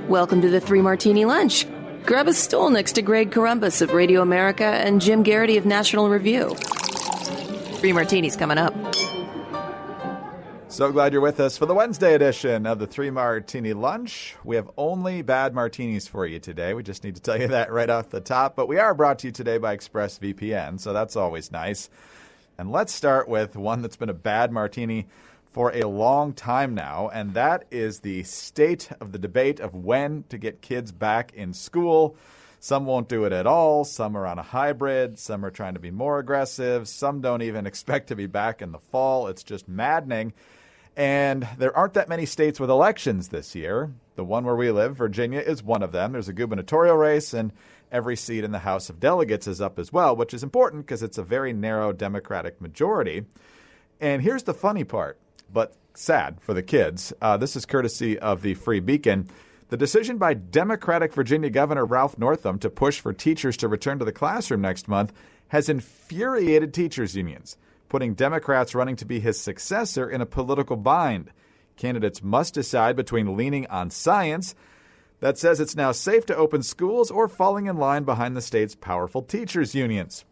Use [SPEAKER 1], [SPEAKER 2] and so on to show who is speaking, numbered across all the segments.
[SPEAKER 1] Welcome to the Three Martini Lunch. Grab a stool next to Greg Columbus of Radio America and Jim Garrity of National Review. Three Martinis coming up.
[SPEAKER 2] So glad you're with us for the Wednesday edition of the Three Martini Lunch. We have only bad martinis for you today. We just need to tell you that right off the top. But we are brought to you today by ExpressVPN, so that's always nice. And let's start with one that's been a bad martini for a long time now, and that is the state of the debate of when to get kids back in school. Some won't do it at all. Some are on a hybrid. Some are trying to be more aggressive. Some don't even expect to be back in the fall. It's just maddening. And there aren't that many states with elections this year. The one where we live, Virginia, is one of them. There's a gubernatorial race, and every seat in the House of Delegates is up as well, which is important because it's a very narrow Democratic majority. And here's the funny part, but sad for the kids. This is courtesy of the Free Beacon. The decision by Democratic Virginia Governor Ralph Northam to push for teachers to return to the classroom next month has infuriated teachers' unions, putting Democrats running to be his successor in a political bind. Candidates must decide between leaning on science that says it's now safe to open schools or falling in line behind the state's powerful teachers' unions.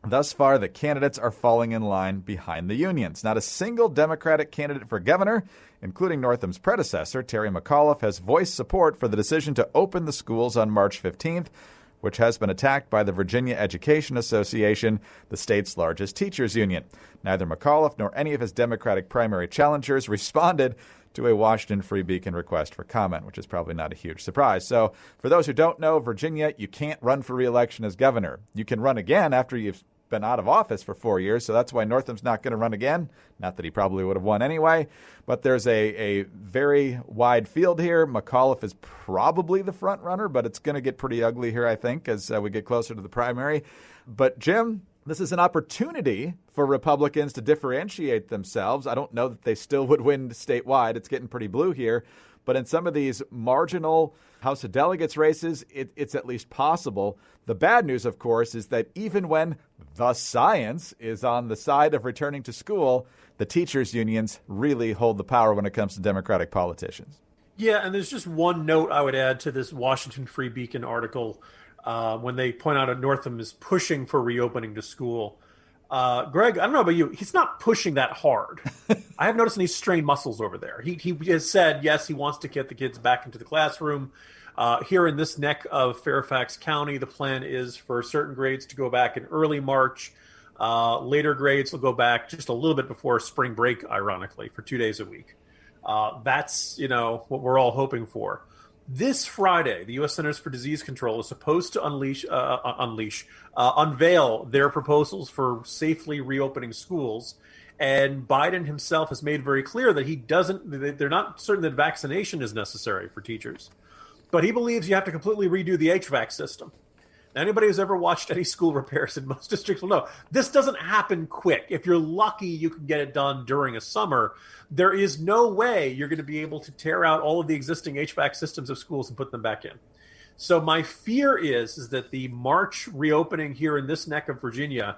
[SPEAKER 2] Thus far, the candidates are falling in line behind the unions. Not a single Democratic candidate for governor, including Northam's predecessor, Terry McAuliffe, has voiced support for the decision to open the schools on March 15th, which has been attacked by the Virginia Education Association, the state's largest teachers union. Neither McAuliffe nor any of his Democratic primary challengers responded to a Washington Free Beacon request for comment, which is probably not a huge surprise. So for those who don't know, Virginia, you can't run for re-election as governor. You can run again after you've been out of office for 4 years, so that's why Northam's not going to run again. Not that he probably would have won anyway, but there's a very wide field here. McAuliffe is probably the front runner, but it's going to get pretty ugly here, I think, as we get closer to the primary. But Jim, this is an opportunity for Republicans to differentiate themselves. I don't know that they still would win statewide. It's getting pretty blue here. But in some of these marginal House of Delegates races, it's at least possible. The bad news, of course, is that even when the science is on the side of returning to school, the teachers' unions really hold the power when it comes to Democratic politicians.
[SPEAKER 3] Yeah, and there's just one note I would add to this Washington Free Beacon article when they point out that Northam is pushing for reopening to school. Greg, I don't know about you. He's not pushing that hard. I have noticed any strained muscles over there. He has said, yes, he wants to get the kids back into the classroom. Here in this neck of Fairfax County, the plan is for certain grades to go back in early March. Later grades will go back just a little bit before spring break, ironically, for 2 days a week. That's, what we're all hoping for. This Friday, the U.S. Centers for Disease Control is supposed to unveil their proposals for safely reopening schools. And Biden himself has made very clear that they're not certain that vaccination is necessary for teachers. But he believes you have to completely redo the HVAC system. Now, anybody who's ever watched any school repairs in most districts will know this doesn't happen quick. If you're lucky, you can get it done during a summer. There is no way you're going to be able to tear out all of the existing HVAC systems of schools and put them back in. So my fear is that the March reopening here in this neck of Virginia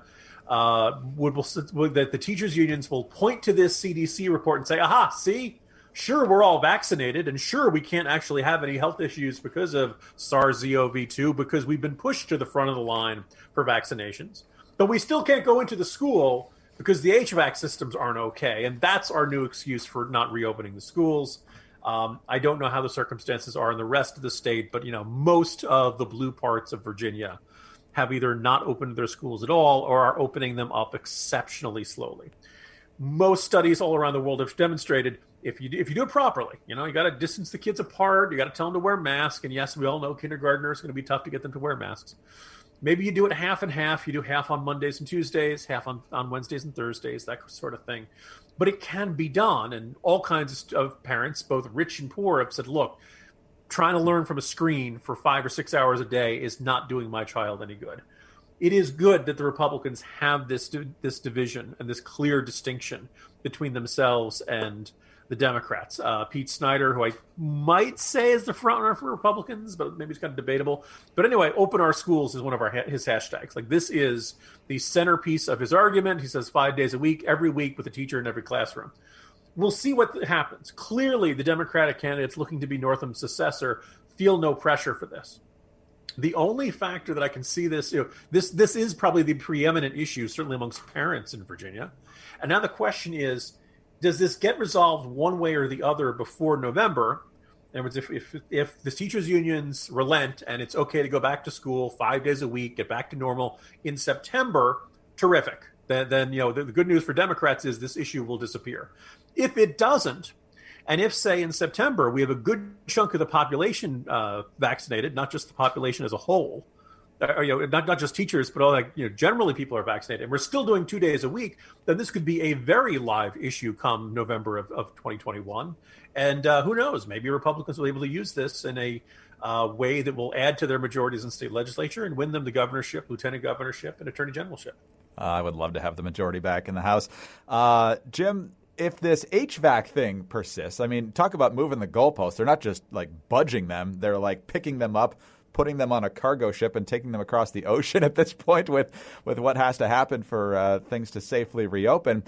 [SPEAKER 3] that the teachers' unions will point to this CDC report and say, aha, see? Sure, we're all vaccinated, and sure, we can't actually have any health issues because of SARS-CoV-2 because we've been pushed to the front of the line for vaccinations. But we still can't go into the school because the HVAC systems aren't okay, and that's our new excuse for not reopening the schools. I don't know how the circumstances are in the rest of the state, but most of the blue parts of Virginia have either not opened their schools at all or are opening them up exceptionally slowly. Most studies all around the world have demonstrated if you do it properly, you got to distance the kids apart. You got to tell them to wear masks. And yes, we all know kindergartners are going to be tough to get them to wear masks. Maybe you do it half and half. You do half on Mondays and Tuesdays, half on Wednesdays and Thursdays, that sort of thing. But it can be done. And all kinds of parents, both rich and poor, have said, look, trying to learn from a screen for 5 or 6 hours a day is not doing my child any good. It is good that the Republicans have this division and this clear distinction between themselves and the Democrats. Pete Snyder, who I might say is the frontrunner for Republicans, but maybe it's kind of debatable. But anyway, open our schools is one of his hashtags. Like, this is the centerpiece of his argument. He says 5 days a week, every week, with a teacher in every classroom. we'll see what happens. Clearly, the Democratic candidates looking to be Northam's successor feel no pressure for this. The only factor that I can see this is probably the preeminent issue, certainly amongst parents in Virginia. And now the question is, does this get resolved one way or the other before November? In other words, if the teachers' unions relent and it's okay to go back to school 5 days a week, get back to normal in September, terrific. Then the good news for Democrats is this issue will disappear. If it doesn't, and if, say, in September, we have a good chunk of the population vaccinated, not just the population as a whole, not just teachers, but generally people are vaccinated, and we're still doing 2 days a week, then this could be a very live issue come November of 2021. And who knows, maybe Republicans will be able to use this in a way that will add to their majorities in state legislature and win them the governorship, lieutenant governorship, and attorney generalship.
[SPEAKER 2] I would love to have the majority back in the House. Jim, if this HVAC thing persists, I mean, talk about moving the goalposts. They're not just like budging them. They're like picking them up, putting them on a cargo ship and taking them across the ocean at this point with what has to happen for things to safely reopen.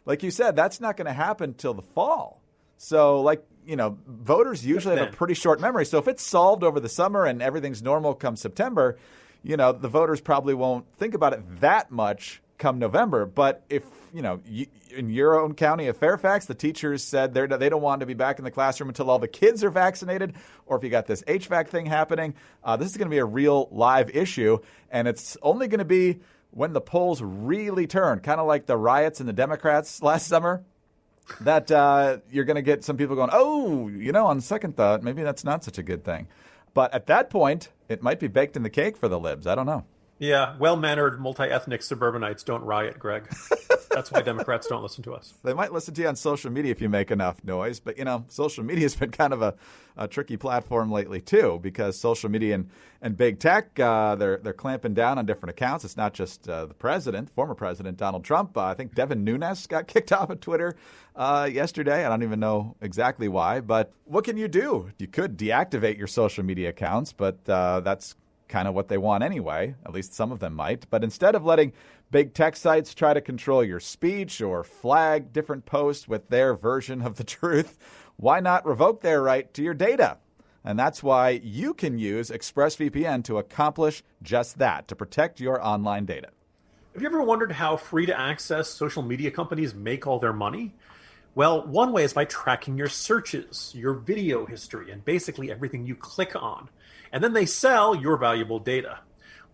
[SPEAKER 2] Like you said, that's not going to happen till the fall. So voters usually have a pretty short memory. So if it's solved over the summer and everything's normal come September, the voters probably won't think about it that much come November. But if, in your own county of Fairfax, the teachers said they don't want to be back in the classroom until all the kids are vaccinated, or if you got this HVAC thing happening, this is going to be a real live issue. And it's only going to be when the polls really turn, kind of like the riots in the Democrats last summer, that you're going to get some people going, on second thought, maybe that's not such a good thing. But at that point, it might be baked in the cake for the libs. I don't know.
[SPEAKER 3] Yeah, well-mannered, multi-ethnic suburbanites don't riot, Greg. That's why Democrats don't listen to us.
[SPEAKER 2] They might listen to you on social media if you make enough noise. But, social media has been kind of a tricky platform lately, too, because social media and big tech, they're clamping down on different accounts. It's not just the president, former president Donald Trump. I think Devin Nunes got kicked off of Twitter yesterday. I don't even know exactly why. But what can you do? You could deactivate your social media accounts, but that's kind of what they want anyway. At least some of them might. But instead of letting big tech sites try to control your speech or flag different posts with their version of the truth, why not revoke their right to your data? And that's why you can use ExpressVPN to accomplish just that, to protect your online data.
[SPEAKER 3] Have you ever wondered how free-to-access social media companies make all their money? Well, one way is by tracking your searches, your video history, and basically everything you click on. And then they sell your valuable data.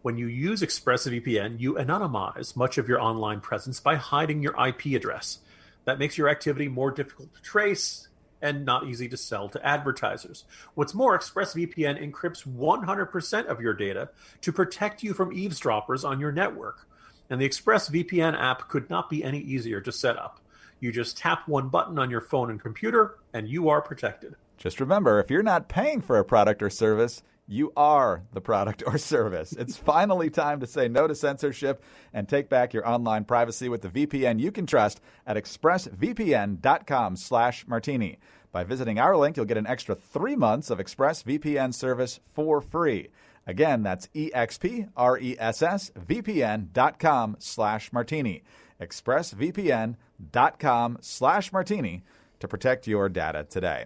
[SPEAKER 3] When you use ExpressVPN, you anonymize much of your online presence by hiding your IP address. That makes your activity more difficult to trace and not easy to sell to advertisers. What's more, ExpressVPN encrypts 100% of your data to protect you from eavesdroppers on your network. And the ExpressVPN app could not be any easier to set up. You just tap one button on your phone and computer, and you are protected.
[SPEAKER 2] Just remember, if you're not paying for a product or service, you are the product or service. It's finally time to say no to censorship and take back your online privacy with the VPN you can trust at expressvpn.com/martini. By visiting our link, you'll get an extra 3 months of ExpressVPN service for free. Again, that's expressvpn.com/martini. expressvpn.com/martini to protect your data today.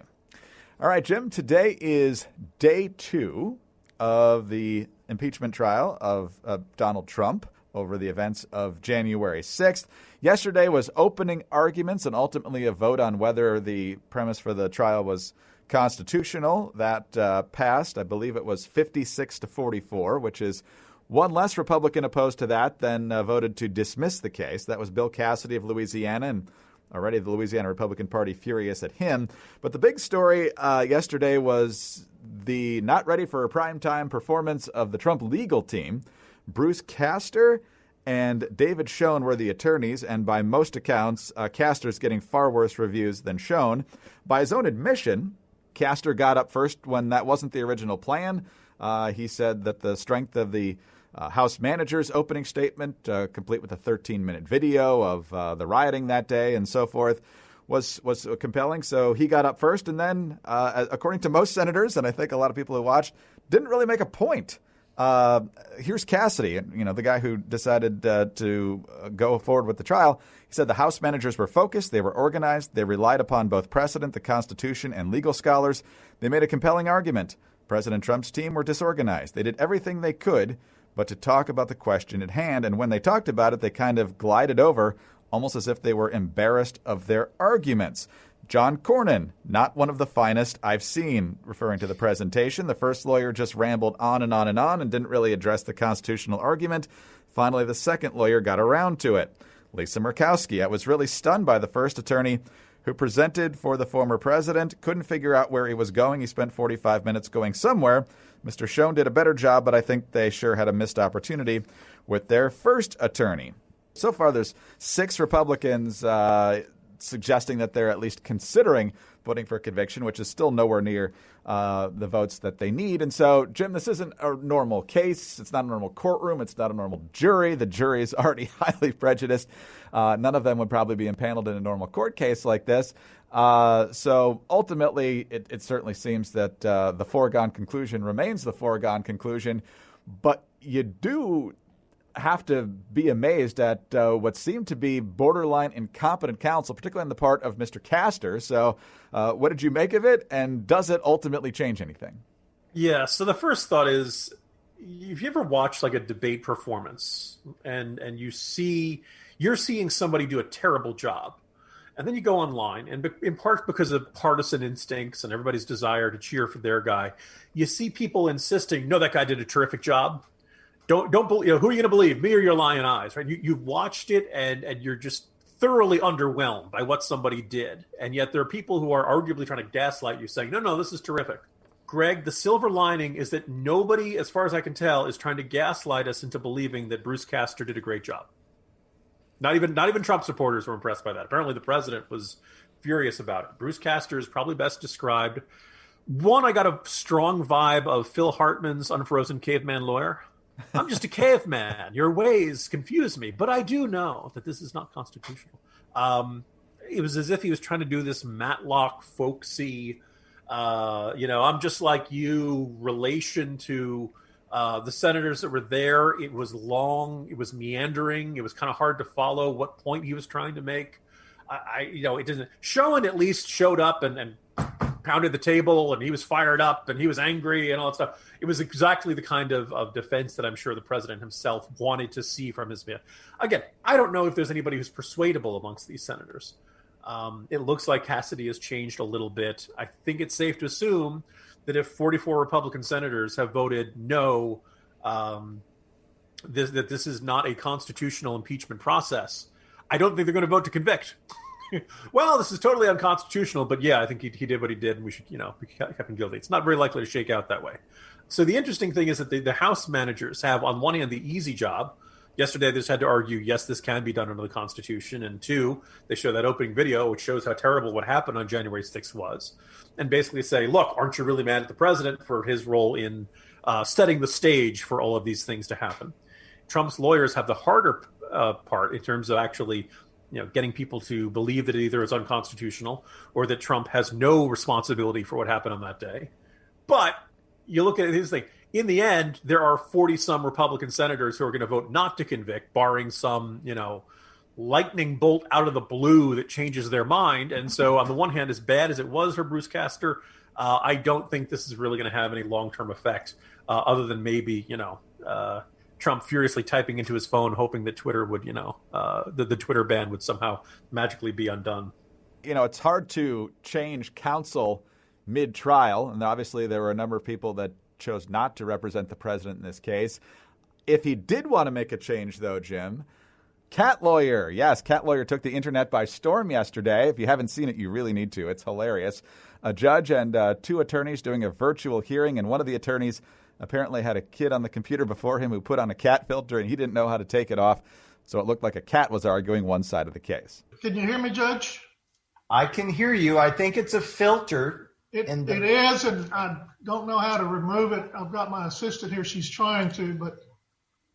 [SPEAKER 2] All right, Jim, today is day 2 of the impeachment trial of Donald Trump over the events of January 6th. Yesterday was opening arguments and ultimately a vote on whether the premise for the trial was constitutional. That passed. I believe it was 56-44, which is one less Republican opposed to that than voted to dismiss the case. That was Bill Cassidy of Louisiana, and already the Louisiana Republican Party furious at him. But the big story yesterday was the not ready for a primetime performance of the Trump legal team. Bruce Castor and David Schoen were the attorneys, and by most accounts, Castor's getting far worse reviews than Schoen. By his own admission, Castor got up first when that wasn't the original plan. He said that the strength of the House manager's opening statement, complete with a 13-minute video of the rioting that day and so forth, was compelling. So he got up first, and then, according to most senators, and I think a lot of people who watched, didn't really make a point Here's Cassidy, the guy who decided to go forward with the trial. He said the House managers were focused, they were organized, they relied upon both precedent, the Constitution, and legal scholars. They made a compelling argument. President Trump's team were disorganized. They did everything they could but to talk about the question at hand, and when they talked about it, they kind of glided over, almost as if they were embarrassed of their arguments. John Cornyn, not one of the finest I've seen, referring to the presentation. The first lawyer just rambled on and on and on and didn't really address the constitutional argument. Finally, the second lawyer got around to it. Lisa Murkowski, I was really stunned by the first attorney who presented for the former president. Couldn't figure out where he was going. He spent 45 minutes going somewhere. Mr. Schoen did a better job, but I think they sure had a missed opportunity with their first attorney. So far, there's 6 Republicans suggesting that they're at least considering voting for conviction, which is still nowhere near the votes that they need. And so, Jim, this isn't a normal case. It's not a normal courtroom. It's not a normal jury. The jury is already highly prejudiced. None of them would probably be impaneled in a normal court case like this. So ultimately, it certainly seems that the foregone conclusion remains the foregone conclusion. But you do have to be amazed at what seemed to be borderline incompetent counsel, particularly on the part of Mr. Castor. So what did you make of it, and does it ultimately change anything?
[SPEAKER 3] Yeah, so the first thought is, if you ever watch like a debate performance and you're seeing somebody do a terrible job, and then you go online, and in part because of partisan instincts and everybody's desire to cheer for their guy, you see people insisting, no, that guy did a terrific job. Don't believe, who are you going to believe, me or your lying eyes, right? You've watched it and you're just thoroughly underwhelmed by what somebody did. And yet there are people who are arguably trying to gaslight you saying, no, this is terrific. Greg, the silver lining is that nobody, as far as I can tell, is trying to gaslight us into believing that Bruce Castor did a great job. Not even Trump supporters were impressed by that. Apparently the president was furious about it. Bruce Castor is probably best described. One, I got a strong vibe of Phil Hartman's Unfrozen Caveman Lawyer. I'm just a caveman. Your ways confuse me, but I do know that this is not constitutional. It was as if he was trying to do this Matlock folksy, I'm just like you relation to the senators that were there. It was long. It was meandering. It was kind of hard to follow what point he was trying to make. It doesn't. Schoen at least showed up and pounded the table, and he was fired up, and he was angry, and all that stuff. It was exactly the kind of defense that I'm sure the president himself wanted to see from his man. Again, I don't know if there's anybody who's persuadable amongst these senators. It looks like Cassidy has changed a little bit. I think it's safe to assume that if 44 Republican senators have voted no, that this is not a constitutional impeachment process, I don't think they're going to vote to convict. Well, this is totally unconstitutional, but yeah, I think he did what he did, and we should, we kept him guilty. It's not very likely to shake out that way. So the interesting thing is that the House managers have, on one hand, the easy job. Yesterday, they just had to argue, yes, this can be done under the Constitution, and 2, they show that opening video, which shows how terrible what happened on January 6th was, and basically say, look, aren't you really mad at the president for his role in setting the stage for all of these things to happen? Trump's lawyers have the harder part in terms of actually getting people to believe that it either is unconstitutional or that Trump has no responsibility for what happened on that day. But you look at his thing. In the end, there are 40-some Republican senators who are going to vote not to convict, barring some, lightning bolt out of the blue that changes their mind. And so on the one hand, as bad as it was for Bruce Castor, I don't think this is really going to have any long-term effect other than maybe, Trump furiously typing into his phone, hoping that Twitter would, the Twitter ban would somehow magically be undone.
[SPEAKER 2] It's hard to change counsel mid-trial, and obviously there were a number of people that chose not to represent the president in this case. If he did want to make a change, though, Jim, Cat Lawyer. Yes, Cat Lawyer took the internet by storm yesterday. If you haven't seen it, you really need to. It's hilarious. A judge and 2 attorneys doing a virtual hearing, and one of the attorneys apparently had a kid on the computer before him who put on a cat filter, and he didn't know how to take it off, so it looked like a cat was arguing one side of the case.
[SPEAKER 4] Can you hear me, Judge?
[SPEAKER 5] I can hear you. I think it's a filter.
[SPEAKER 4] It is, and I don't know how to remove it. I've got my assistant here. She's trying to, but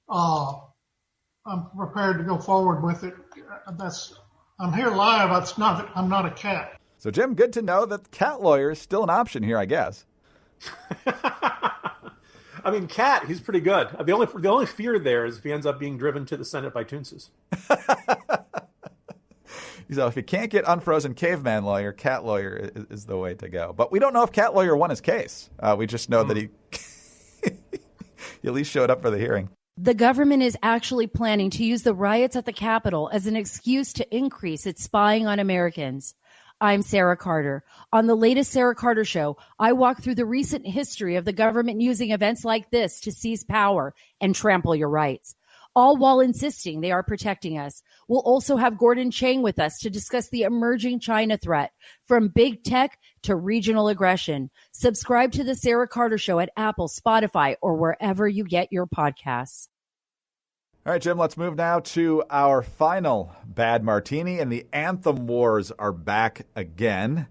[SPEAKER 4] I'm prepared to go forward with it. I'm here live. I'm not a cat.
[SPEAKER 2] So, Jim, good to know that Cat Lawyer is still an option here, I guess.
[SPEAKER 3] I mean, Cat, he's pretty good. The only fear there is if he ends up being driven to the Senate by Toonses.
[SPEAKER 2] So if you can't get unfrozen caveman lawyer, Cat lawyer is the way to go. But we don't know if Cat lawyer won his case. We just know that he at least showed up for the hearing.
[SPEAKER 6] The government is actually planning to use the riots at the Capitol as an excuse to increase its spying on Americans. I'm Sarah Carter. On the latest Sarah Carter Show, I walk through the recent history of the government using events like this to seize power and trample your rights, all while insisting they are protecting us. We'll also have Gordon Chang with us to discuss the emerging China threat, from big tech to regional aggression. Subscribe to the Sarah Carter Show at Apple, Spotify, or wherever you get your podcasts.
[SPEAKER 2] All right, Jim, let's move now to our final bad martini, and the Anthem Wars are back again.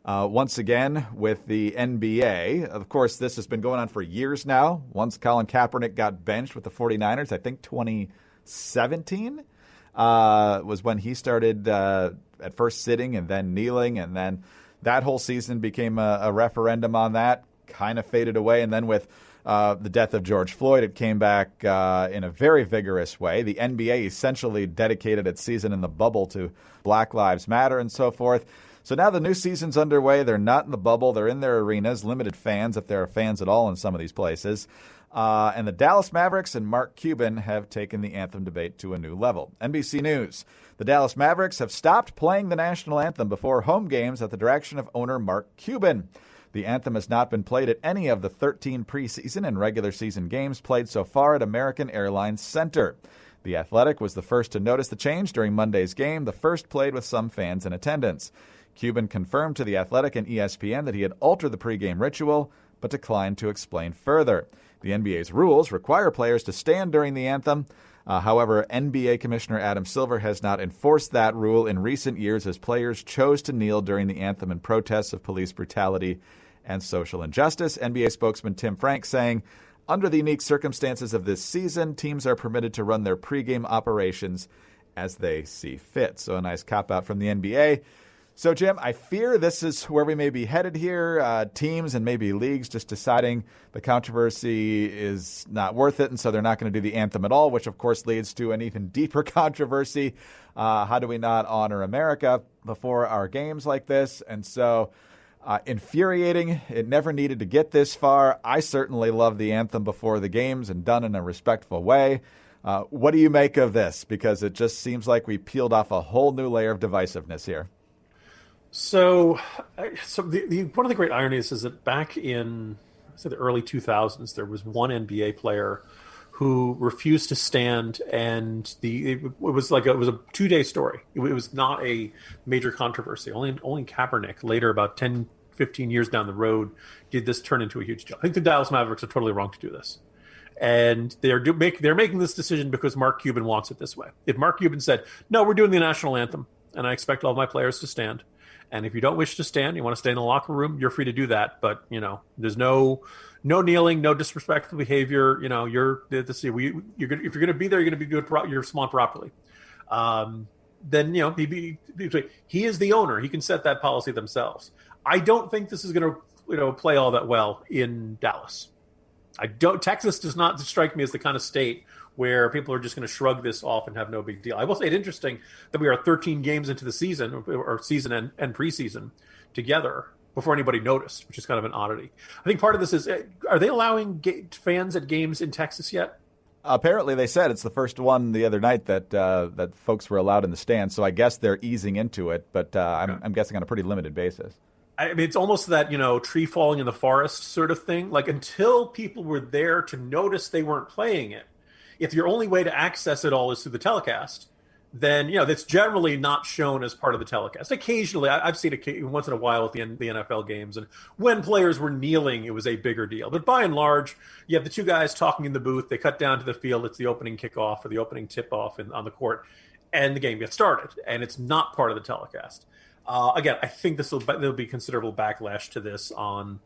[SPEAKER 2] Once again with the NBA. Of course, this has been going on for years now. Once Colin Kaepernick got benched with the 49ers, I think 2017 was when he started at first sitting and then kneeling, and then that whole season became a referendum on that, kind of faded away, and then with the death of George Floyd, it came back in a very vigorous way. The NBA essentially dedicated its season in the bubble to Black Lives Matter and so forth. So now the new season's underway. They're not in the bubble. They're in their arenas, limited fans, if there are fans at all in some of these places. And the Dallas Mavericks and Mark Cuban have taken the anthem debate to a new level. NBC News. The Dallas Mavericks have stopped playing the national anthem before home games at the direction of owner Mark Cuban. The anthem has not been played at any of the 13 preseason and regular season games played so far at American Airlines Center. The Athletic was the first to notice the change during Monday's game, the first played with some fans in attendance. Cuban confirmed to The Athletic and ESPN that he had altered the pregame ritual, but declined to explain further. The NBA's rules require players to stand during the anthem. However, NBA Commissioner Adam Silver has not enforced that rule in recent years as players chose to kneel during the anthem in protests of police brutality and social injustice. NBA spokesman Tim Frank saying, under the unique circumstances of this season, teams are permitted to run their pregame operations as they see fit. So a nice cop-out from the NBA. So, Jim, I fear this is where we may be headed here. Teams and maybe leagues just deciding the controversy is not worth it, and so they're not going to do the anthem at all, which, of course, leads to an even deeper controversy. How do we not honor America before our games like this? And so infuriating. It never needed to get this far. I certainly love the anthem before the games and done in a respectful way. What do you make of this? Because it just seems like we peeled off a whole new layer of divisiveness here.
[SPEAKER 3] So one of the great ironies is that back in the early 2000s, there was one NBA player who refused to stand, and it was a 2-day story. It was not a major controversy. Only Kaepernick later, about 10, 15 years down the road, did this turn into a huge deal. I think the Dallas Mavericks are totally wrong to do this. And they're making this decision because Mark Cuban wants it this way. If Mark Cuban said, no, we're doing the national anthem, and I expect all of my players to stand, and if you don't wish to stand, you want to stay in the locker room, you're free to do that. But, there's no kneeling, no disrespectful behavior. If you're going to be there, you're going to be good. You're respond properly. Then, he is the owner. He can set that policy themselves. I don't think this is going to, play all that well in Dallas. Texas does not strike me as the kind of state where people are just going to shrug this off and have no big deal. I will say it interesting that we are 13 games into the season, or season and preseason together, before anybody noticed, which is kind of an oddity. I think part of this is, are they allowing fans at games in Texas yet?
[SPEAKER 2] Apparently, they said it's the first one the other night that folks were allowed in the stands. So I guess they're easing into it, but I'm guessing on a pretty limited basis.
[SPEAKER 3] I mean, it's almost that, tree falling in the forest sort of thing. Like, until people were there to notice they weren't playing it, if your only way to access it all is through the telecast, then, that's generally not shown as part of the telecast. Occasionally, I've seen it once in a while at the NFL games, and when players were kneeling, it was a bigger deal. But by and large, you have the two guys talking in the booth. They cut down to the field. It's the opening kickoff or the opening tip-off on the court, and the game gets started, and it's not part of the telecast. Again, I think there'll be considerable backlash to this on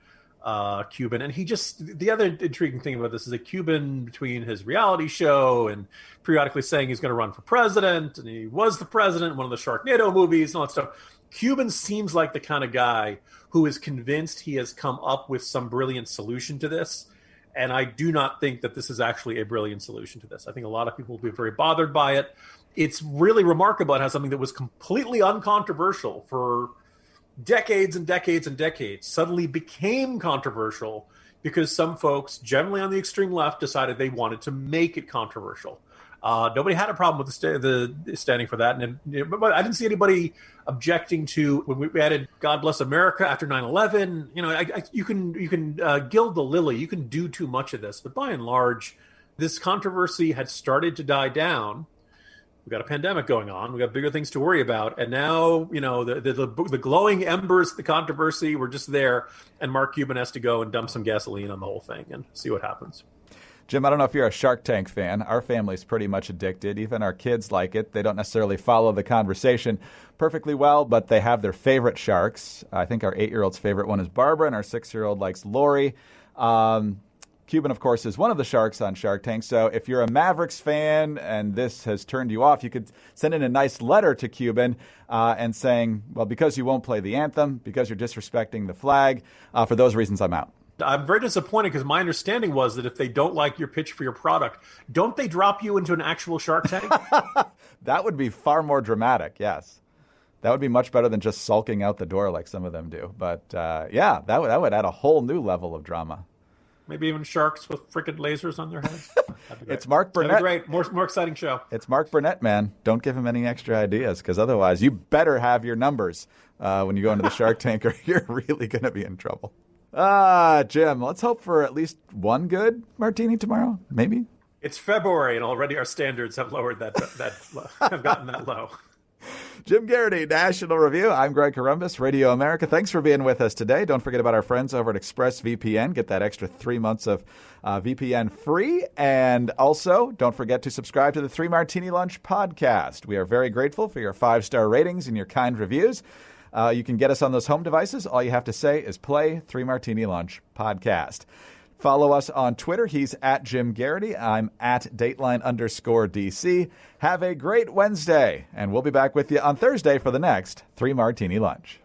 [SPEAKER 3] Cuban. And the other intriguing thing about this is that Cuban, between his reality show and periodically saying he's going to run for president, and he was the president in one of the Sharknado movies and all that stuff, Cuban seems like the kind of guy who is convinced he has come up with some brilliant solution to this. And I do not think that this is actually a brilliant solution to this. I think a lot of people will be very bothered by it. It's really remarkable how something that was completely uncontroversial for decades and decades and decades suddenly became controversial because some folks, generally on the extreme left, decided they wanted to make it controversial. Nobody had a problem with the standing for that. But I didn't see anybody objecting to when we added God Bless America after 9/11. You know, you can gild the lily. You can do too much of this. But by and large, this controversy had started to die down. We've got a pandemic going on. We've got bigger things to worry about. And now, you know, the glowing embers, the controversy, we're just there. And Mark Cuban has to go and dump some gasoline on the whole thing and see what happens.
[SPEAKER 2] Jim, I don't know if you're a Shark Tank fan. Our family's pretty much addicted. Even our kids like it. They don't necessarily follow the conversation perfectly well, but they have their favorite sharks. I think our 8-year-old's favorite one is Barbara, and our 6-year-old likes Lori. Cuban, of course, is one of the sharks on Shark Tank. So if you're a Mavericks fan and this has turned you off, you could send in a nice letter to Cuban and saying, well, because you won't play the anthem, because you're disrespecting the flag, for those reasons, I'm out.
[SPEAKER 3] I'm very disappointed because my understanding was that if they don't like your pitch for your product, don't they drop you into an actual Shark Tank?
[SPEAKER 2] That would be far more dramatic, yes. That would be much better than just sulking out the door like some of them do. But, yeah, that would add a whole new level of drama.
[SPEAKER 3] Maybe even sharks with freaking lasers on their heads.
[SPEAKER 2] It's Mark Burnett.
[SPEAKER 3] That'd be great. More exciting show.
[SPEAKER 2] It's Mark Burnett, man. Don't give him any extra ideas, because otherwise you better have your numbers when you go into the Shark Tank, or you're really going to be in trouble. Jim, let's hope for at least one good martini tomorrow, maybe.
[SPEAKER 3] It's February, and already our standards have lowered that have gotten that low.
[SPEAKER 2] Jim Garrity, National Review. I'm Greg Corombos, Radio America. Thanks for being with us today. Don't forget about our friends over at ExpressVPN. Get that extra 3 months of VPN free. And also, don't forget to subscribe to the 3 Martini Lunch podcast. We are very grateful for your 5-star ratings and your kind reviews. You can get us on those home devices. All you have to say is play 3 Martini Lunch podcast. Follow us on Twitter. He's at Jim Garrity. I'm at Dateline_DC. Have a great Wednesday, and we'll be back with you on Thursday for the next 3 Martini Lunch.